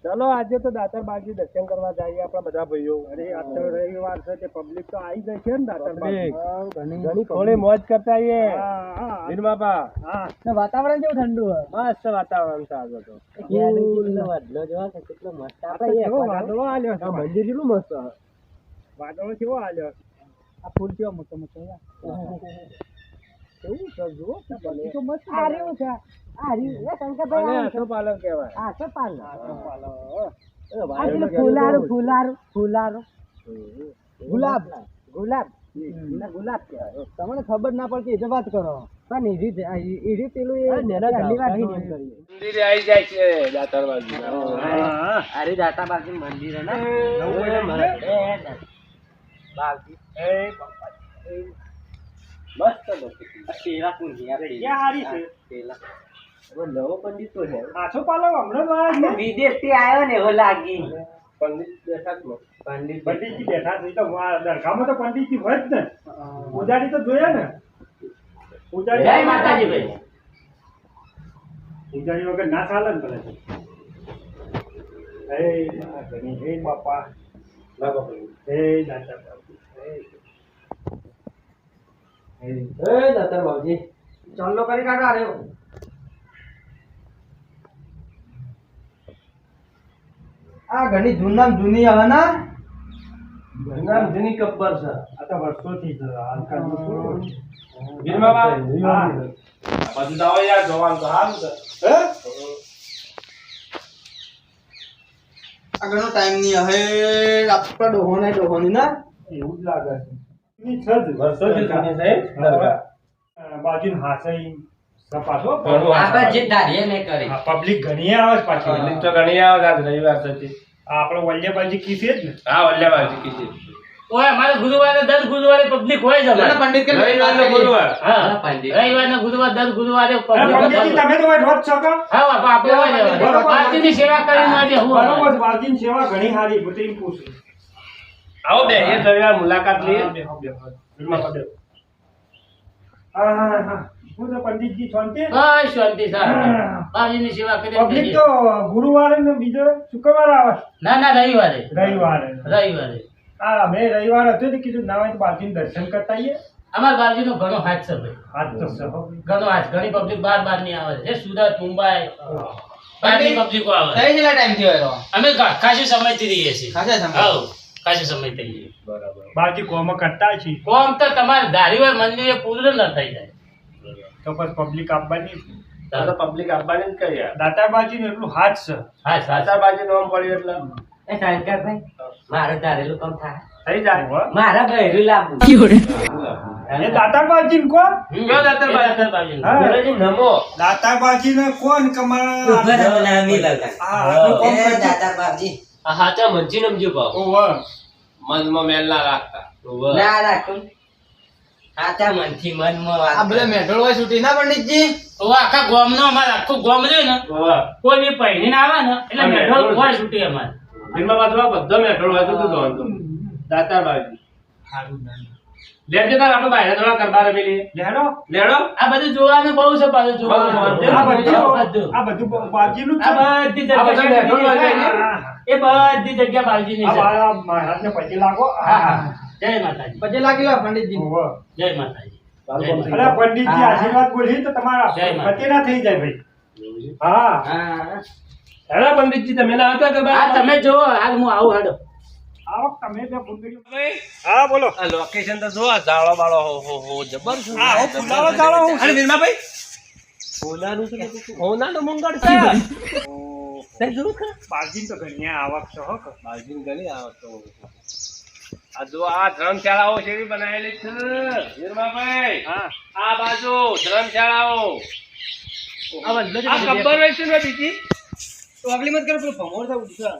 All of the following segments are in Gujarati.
ચલો આજે તો દાતાર બાગી દર્શન કરવા જઈએ આપણા બધા ભાઈઓ. અરે આ તો રવિવાર છે તે પબ્લિક તો આવી જાય છે ને દાતાર બાગી. ઘણી થોડી મોજ કરતા આવીએ. વીર બાપા. વાતાવરણ કેવું ઠંડુ હોય? મસ્ત વાતાવરણ છે આજે તો. વાદળો જોવા કેટલો મસ્ત. વાદળો આલ્યો છે. મંદિર કેટલું મસ્ત. વાદળો કેવો આલ્યો. આ ફૂલ કેવો મોટો મોટો. એવું છે જુઓ. તો મસ્ત આ રહ્યું છે. આ રહ્યું એ શંકરભાઈ આશો પાલક કહેવાય. આશો પાલક. ફુલારો ગુલાબ કહેવાય. તમને ખબર ના પડતી એટલે વાત કરો. પણ એરી પેલું મંદિરે આવી જાય છે દાતાર બાજુ. અરે દાતાર બાજુ મંદિર ને બાજુ મસ્ત પેલા પૂંજી આપણે ક્યાં હારી છે પેલા નવો પંડિત તો છે. આછો પાલો હમણાં વિદેશ થી આવ્યો ને એવો લાગી. પંડિત બેઠા જ પંડિતજી બેઠા જ. તો દરગાહમાં તો પંડિતજી હોય જ ને. પૂજારી તો જોયા ને. પૂજારી જય માતાજી ભાઈ. પૂજારી વગર ના ચાલે ને ભલે. હે બાપા ના બાપા હે દાતા દાતાર બાબુજી ચાલો કરી કાઢો. અરે આ ઘણી જૂની આવે ને. જૂની કબ્બર છે. આ તો વર્ષોથી છે. વીર બાબા બધું દાવો યાર જોવાનું તો સારું છે. આગળનો ટાઈમ નહીં હવે આપણા ડોહોની ના એવું જ લાગે છે. બાજુ હાસઈ સપાસો આપણે જે ધારીએ ને કરી પબ્લિક ઘણી આવે પાછી. પબ્લિક તો ઘણી આવે આજ રવિવાર છે. આપણો વલ્યાબાજી કીસે જ ને. હા વલ્યાબાજી કીસે. ઓય અમારે ગુરુવારે દર ગુરુવારે પબ્લિક હોય છે. પંડિત કે રવિવારનો ગુરુવાર. હા પંડિત રવિવારનો ગુરુવાર દર ગુરુવારે પબ્લિક. પંડિતજી તમે તો રોજ છો કા? હા બાપા આપણે હોય બાજીની સેવા કરીને આજે હું બરોબર. બાજીની સેવા ઘણી સારી બધી પૂછું. આવો બે એ રવિવાર મુલાકાત લઈએ. હા હું તો પંડિતજી શાંતિ. હા શાંતિ સાહેબ. બાજીની સેવા કરી. પબ્લિક તો ગુરુવારે ને બીજો શુક્રવારે આવે. ના રવિવારે. હા મેં રવિવાર હતો ને કીધું ના હોય તો બાજીનું દર્શન કરતા આવીએ. અમાર બાજુનો ઘણો હાથ છે ભાઈ. હાથ તો છે ઘણો હાથ. ઘણી પબ્લિક બાર ની આવે છે. સુરત મુંબઈ બારની પબ્લિકો આવે. કઈ જેટલા ટાઈમ થયો અમે ખાસી સમયથી રહીએ છીએ. ખાસી સમય થઈ બરાબર. બાકી કોમ કરતા છે. કોમ તો તમારે ધારીવાર મંદિરે પૂરું ન થઈ જાય તો પછી પબ્લિક આપવાની. પબ્લિક આપવાની જ કઈ દાતાર બાજુ એટલું હાથ છે. હા દાતાર બાજુ નામ પડ્યું એટલે એ શંકરભાઈ મારે ધારેલું કામ થાય થઈ જાય. મારા બહેરું લાવું એ દાતાર બાજુ કોણ? કયો દાતાર બાજુ? નમો દાતાર બાજુ ને કોણ કમાણા નામી લગા. હા કોમ દાતાર બાજુ આ હાચા મંજી નમજો ભાવ. ઓવ મનમાં મેલ ના રાખતા. ના રાખું હાચા મનથી મનમાં વાત. આ ભલે મેઠોળ હોય છૂટી ના પંડિતજી. ઓવ આખા ગામનો અમાર આખું ગામ રહ્યું ને કોઈ બી પહેરીને આવે ને એટલે મેઠોળ હોય છૂટી અમાર. એમાં પાછો બધો મેઠોળ હોય તો તું દાતાર બાજુ સારું ના લેજે તાર આપણે બહાર થોડા કરવા રમેલી. લેડો આ બધું જોવાનું બહુ છે. પાછું જોવાનું આ બધું બાજીનું આ બધી જગ્યા એ બધી જગ્યા બાજીની છે. મહારાજને પછી લાગો. જય માતાજી. પછી લાગી લો પંડિતજી. જય માતાજી. અરે પંડિતજી આશીર્વાદ બોલી તો તમારા પતિ ના થઈ જાય ભાઈ. હા હેલો પંડિતજી તમે ના હતા કે તમે જો હાલ હું આવું હેડો. હા બોલો. આ લોકેશન તો જો જાળો બાળો હો જબર છે. હા હો ફુલારો જાળો હું. અરે વીરમાભાઈ ફુલાનું છે કે હોનાનો મંગળ છે. તે જો કે બાજીન તો ઘણી આવક છે હો. બાજીન ઘણી આવક તો આ જો આ ધર્મશાળાઓ જેવી બનાવેલી છે વીરમાભાઈ. હા આ બાજુ ધર્મશાળાઓ આ બંધ આ ખબર હોય છે ને બીજી તો અગલી મત કરો. પેલું ભમોર થવું છે.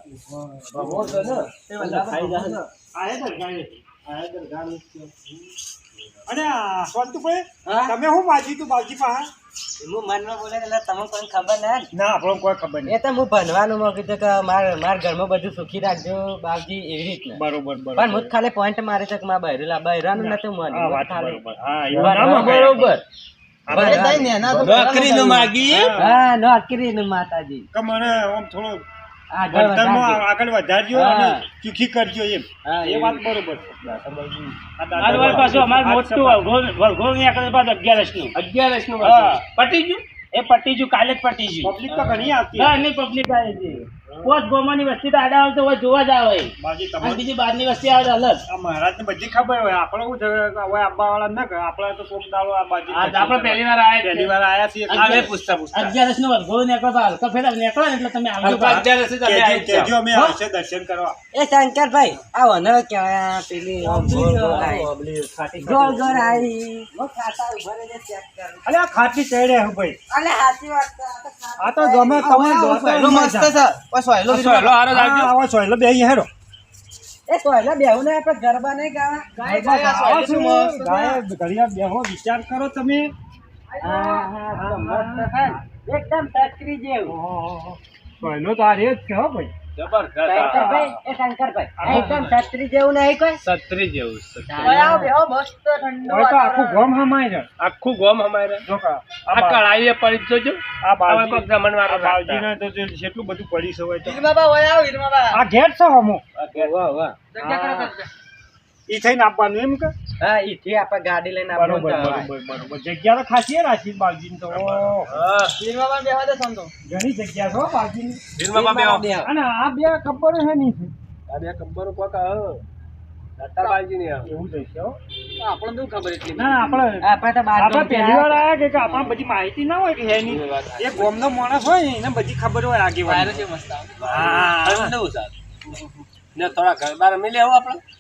ભમોર છે ને તે વલ્લા ખાઈ જાય. આયા દરગાહ અને સ્વંતુભાઈ તમે હું બાજી તું બાજી પા હું મનમાં બોલે એટલે તમને કોઈ ખબર ના આપણને કોઈ ખબર નહીં. એ તો હું ભણવાનું માં કીધું કે મારા ઘરમાં બધું સુખી રાખજો બાપજી એવી રીતના. બરોબર પણ હું ખાલી પોઈન્ટ મારે છે કે મારા બહેરાનું નતું મન બરોબર. નોકરી નું માગી. હા નોકરી નું માતાજી મને આમ થોડો આગળ વધારજો અને ચીખી કરજો એમ એ વાત બરોબર પાછું અમારે મોટું વળઘોળ ની આગળ બાદ 11 નું પટી ગયું એ પટી ગયું કાલે જ પટી ગયું પબ્લિક તો ઘણી આવતી ઘણી પબ્લિક આવે છે પોચ ગોમાની વસ્તી તો આડા આવે તો જોવા જ આવે બીજી બહારની વસ્તી આવે અલગ મહારાજ ને બધી ખબર હોય આપણે શું છે હવે આંબા વાળા ના કરે આપણે તો કોક દાડો આ બાજુ આપણે પહેલી વાર આયા છીએ હવે પૂછતા 11 નું વળઘોળ નીકળો તો હલકા ફેરા નીકળો એટલે તમે આવજો 11 કેજો અમે આવશે દર્શન કરવા એ શંકરભાઈ આવો ને ક્યાં પેલી ગોળ ગોળ આવી મો ખાતા ઉભરે જે ચેક કર અલે આ ખાટી ચડે હે ભાઈ અલે સાચી વાત આ તો ગમે તમે મસ્ત છે સોયલો હારો લાગજો આવો સોયલો બે હેરો એ સોયલો બેહુ ને આપણે ગરબા નહીં ગાવા ગાય ઘડિયા બેહો વિચાર કરો તમે એકદમ ફેક્ટરી જેવું સોયલો તો આ રેત છે હો ભાઈ શંકરભાઈ એકદમ છત્રી જેવું નહીં કોઈ છત્રી જેવું મસ્ત ઠંડો આખું ગોમ હમાય જો આ કળાઈએ પડી જોજો આ બાવજી કોક જમણવારો બાવજી ને તો જેટલું બધું પડી છે હોય તો ઈરમાબા ઓય આવ ઈરમાબા આ ગેટ છે હમો વાહ ઈ થઈને આપવાનું એમ કે હા ઈ થી આપણે ગાડી લઈને બરોબર જગ્યા તો ખાસી રાખી બાવજી તો ઈરમાબા બેહવા દે સમજો ઘણી જગ્યા છે બાવજી ની વીરમાબા બેહો અને આ બે કબ્બર હે ની છે આ બે કબ્બર કોક દાતાબાજી ની એવું થઈ છે આપણને શું ખબર એટલી ના આપણે તો બાર આપણે પહેલી વાર આયા કે આપણે બધી માહિતી ના હોય કે હે ની એ ગોમનો માણસ હોય એને બધી ખબર હોય આગેવાન મસ્ત હા ઠંડુ સાહેબ ને થોડા ઘર બાર મિલે આવો આપણે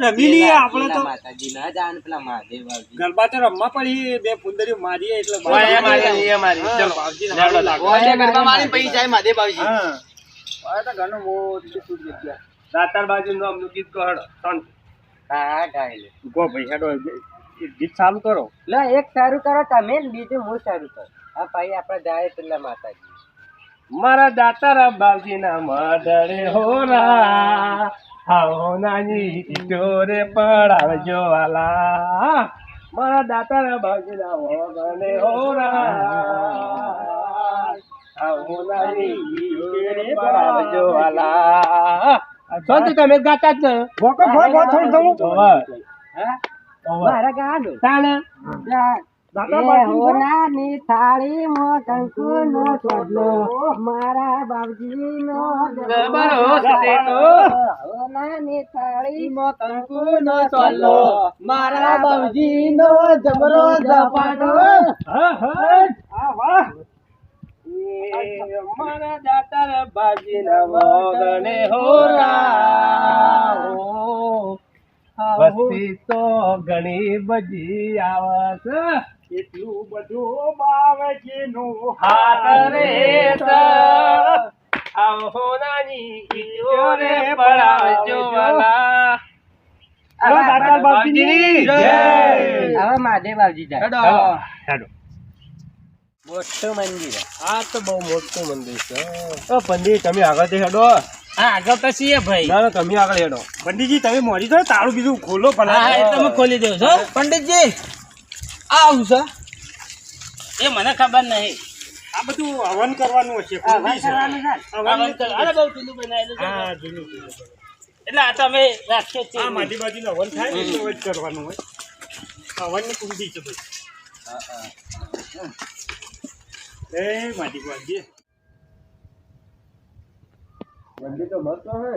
રમી લઈએ આપણે તો માતાજી ના જાન પેલા મહાદેવ ગરબા તો રમવા પડી બે ફુંદરી મારીએ એટલે ચલો ગરબા મારી પૈ જાય મહાદેવ બાવજી હા આ તો ઘણો મોટી છૂટ જગ્યા દાતાબાજી નું આમનું ગીત કહો હેડો હા ગાય લે ગો ભાઈ હેડો ગીત ચાલુ કરો લે એક સારું કરો તમે ને બીજું હું સારું કરું હા ભાઈ આપણે જાય પેલા માતાજી મારા દાતારા બાવજી ના મડળે હોરા આવો નાની ટીટોરે પડાવજો વાલા મારા દાતારા બાવજી ના વગને હોરા આવો નાની ટીટોરે પડાવજો વાલા તો તમે ગાતા જ ભોકો થોડું મારા ગાડો તાણે હોનાની થાળી માં કંકુ નો ચોટલો મારા બાપજી નો હોનાની થાળી માં કંકુ નો ચોટલો મારા બાપજી નો જબરો ઝપાટો મારા દાતાર બાજી ના વગને હોરા વસ્તી તો ઘણી બધી આવત એટલું બધું બાવજીનું હાથ રે આવો નાની ઈયોરે પડાવજો વાલા દાતાર બાપજીની જય હવે મહાદેવ બાપજી જાય હેડો મોટું મંદિર આ તો બહુ મોટું મંદિર છે ઓ પંડિત તમે આગળથી હેડો હા આગળ તો છીએ ભાઈ ના તમે આગળ હેડો પંડિતજી તમે મોડી તો તારું બીજું ખોલો હા એ તો હું ખોલી દઉં છું પંડિતજી આવું છે એ મને ખબર નહીં આ બધું હવન કરવાનું હશે હવન કરવાનું છે હવન અરે બહુ જૂનું બનાવેલું છે હા જૂનું એટલે આ તમે રાખીએ આ છીએ માટી બાજુનું હવન થાય ને એટલે જ કરવાનું હોય હવનની કુંડી છે ભાઈ એ માટી બાજુ મંદિર તો મસ્ત હે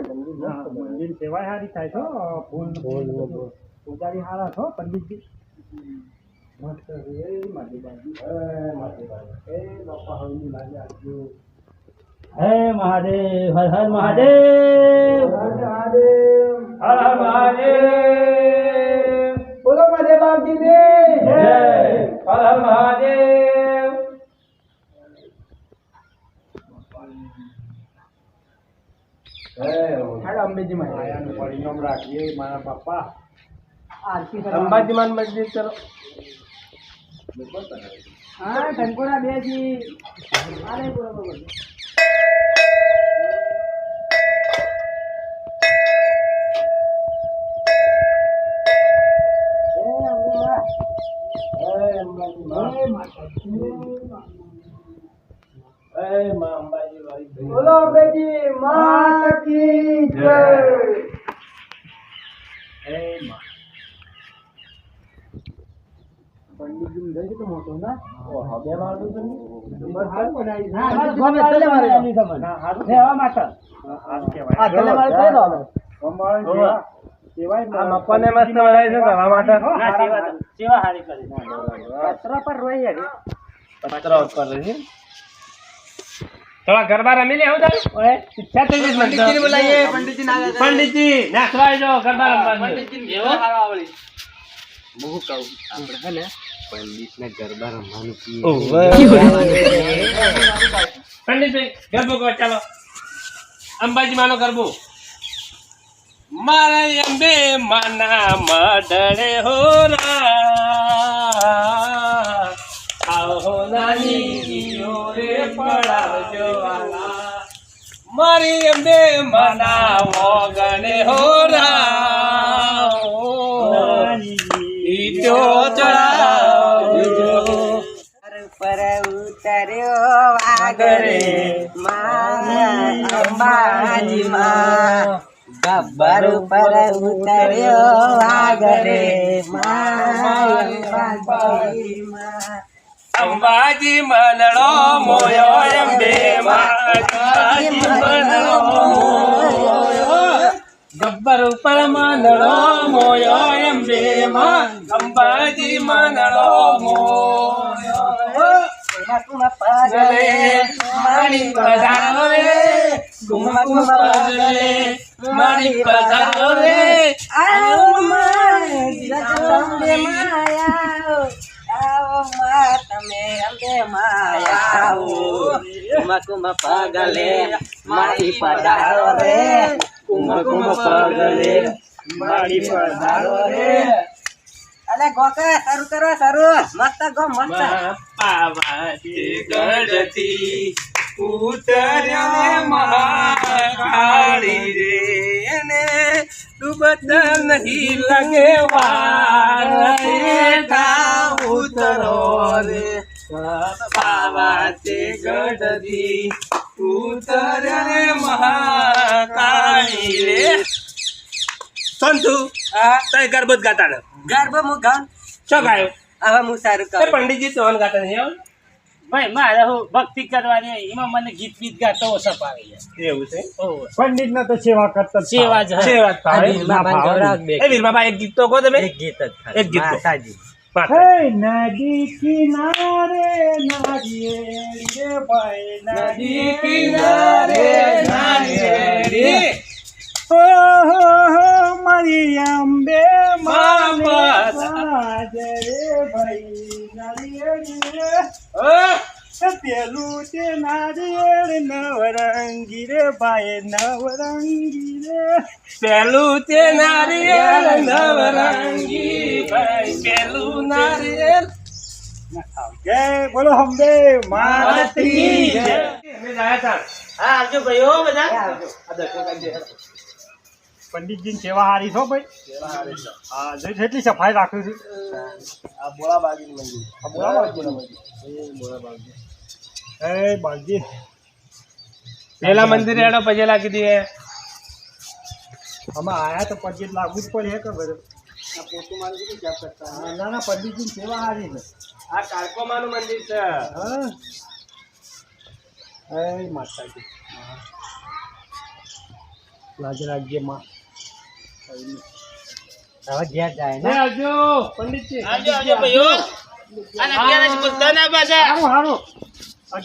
મંદિર સેવા સારી થાય છો ફૂલ પૂજારી સારા છો પંડિતજી મસ્ત એ માટી બાજુ એ બાપા હવની લાગે આજુ હે મહાદેવ હર હર મહાદેવ હર મહાદેવ હર હર મહાદેવ બોલો મહાદેવ બાપજી જય હર હર મહાદેવ અંબેજી માં પરિણામ રાખીએ મારા પપ્પા અંબાજી માન મંદિર ચલો હા ધનકોડા બેજી અરે બરોબર અંબાજી વાળી બોલો અંબેજી માત કી જય. પંડિતજી ગઈ તો મોટો ના બે માળું તો હારું બનાવી હા ગમે તલે મારે ના હારું સેવા માટે આ કહેવાય આ તલે મારે કહી દો ગમાળ સેવાય આ મપ્પાને મસ્ત બનાવી છે કરવા માટે ના સેવા હારી કરી પતરા પર રોઈ યાર પતરા ઉપર રહી થોડા ગરબા રમી લે હું તારે ઓય ઈચ્છા થઈ ગઈ પંડિતજી બોલાઈએ પંડિતજી ના પંડિતજી નાખવાય જો ગરબા રમવા પંડિતજી એવો સારો આવડી બહુ કહું આપણે હે ને પંડિતને ગરબા રમવાનું કી પંડિતજી ગરબો કો ચાલો અંબાજી માનો ગરબો મારે અંબે માના મડળે હો આવો નાની રે પડાવજો વાલા મારી અંબે માના વગણે હો ઈજો ચડાવજો પર ઉતર્યો વાગરે માં અંબાજી માં ગબ્બર પર ઉતર્યો વાગરે માં અંબાજી માં અંબાજી મનડો મોયો અંબે અંબાજી મનડો મોયો ગબ્બર ઉપર મનડો મોયો અંબે અંબાજી મનડો મોયો કુમકુમ પગલે માણી પધારો રે કુમકુમ પગલે માણી પધારો રે આવો માં જગદંબે માયા આવો માં તમે અંબે માયા કુમકુમ પગલે મારી પધારો રે કુમકુમ પગલે માણી પધારો રે અલે ગોકે શરૂ કરો શરૂ મસ્ત ગો મસ્ત પાવાથી ગઢથી ઉતર્યા મહાકાળી રે એને ડૂબતા નહીં લાગે વાર ઉતરો રે પાવાથી ગઢથી ઉતર્યા મહાકાળી રે સંતુ તય ગરબત ગાતા ને ગર્ભ મુગન શું ગાયો હવે હું સારું એ કરું પંડિતજી સોહન ગાતા નહીં આવ ભાઈ મારે હું ભક્તિ કરવાની હોય, એમાં મને ગીત ગીત ગાતો ઓછા પાવી જાય એવું છે પંડિત ના તો સેવા કરતા સેવા જ સેવા જ ભાવે. વીરમા બાંધવરાગ બે એ વીરમા બા એક ગીત તો કહો તમે એક ગીત જ એક ગીત તો. માતાજી પાઠ. નદી કિનારે નારિયેળ રે ભાઈ નદી કિનારે નારિયેળી. હો મારી અંબે મામા રે ભાઈ નારિયેળ રે હા. પેલું તે નારિયેળ નવરંગી રે ભાઈ નવરંગી રે પેલું તે નારિયેળ નવરંગી ભાઈ પેલું નારિયેળ જય બોલો અંબે માતરી જય. અમે ગયા તા. હા આવજો ભાઈઓ બધા આ દર્શન કરજે. પંડિતજી ની સેવા હારી છો ભાઈ હા જોઈ એટલી સફાઈ રાખું છું આ બોળા બાગીનું મંદિર. આ બોલા બાગજી એ બાગજી પેલા મંદિરે હેડો પછી લાગી દઈએ. અમે આયા તો પંડિત લાગુ જ પડે હે કે બધું આ પોતું મારી દીધું ક્યાં કરતા હા, ના ના પંડિતજી ની સેવા હારી છે આ કાળકોમાનું મંદિર છે. હા એ માતાજી લાજ રાખજે માં હવે ઘેર જાય એ ને આવજો પંડિતજી. આવજો આવજો ભાઈઓ અને અત્યારે જ બધા ના પાછા સારું સારું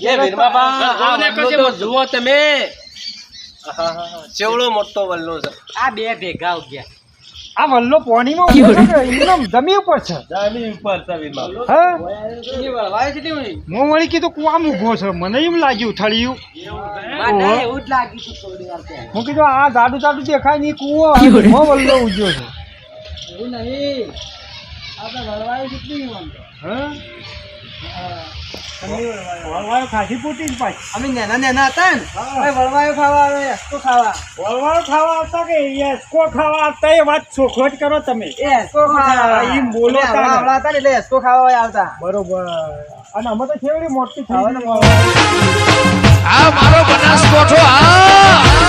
એ વીરમા બા, આ વલ્લો તો જુઓ તમે. ચેવડો મોટો વલ્લો છે. આ બે ભેગા ગયા આ વલ્લો પોણીમાં ઉભો છે કે એમનેમ જમી ઉપર છે જમીન ઉપર છે વીરમા બા. હા વળવાય છે નહીં હોય? હું વળી કીધું કુવામ ઉભો છે મને એમ લાગ્યું થળિયું મને એવું જ લાગ્યું હતું થોડી વાર પહેલા. હું કીધું આ જાડું જાડું દેખાય નહીં કુવો હું વલ્લો ઉજ્યો છે એવું નહીં આ તો વળવાયું કેટલી વાંધો હા વળવાયો ખાસી પૂટી જ પાછી અમે નાના નાના હતા ને હવે વળવાયું ખાવા આવે એસકો ખાવા વળવાયો ખાવા આવતા કે એસકો ખાવા આવતા એ વાત ચોખવટ કરો તમે એ એસકો ખાવા એમ બોલો અમે તાને. આવડા હતા ને એટલે એસકો ખાવા આવતા બરોબર અને અમે તો કેવડી મોટી થઈ હવે ગઈ. વળવાયું આ મારો બનાસકોઠો આ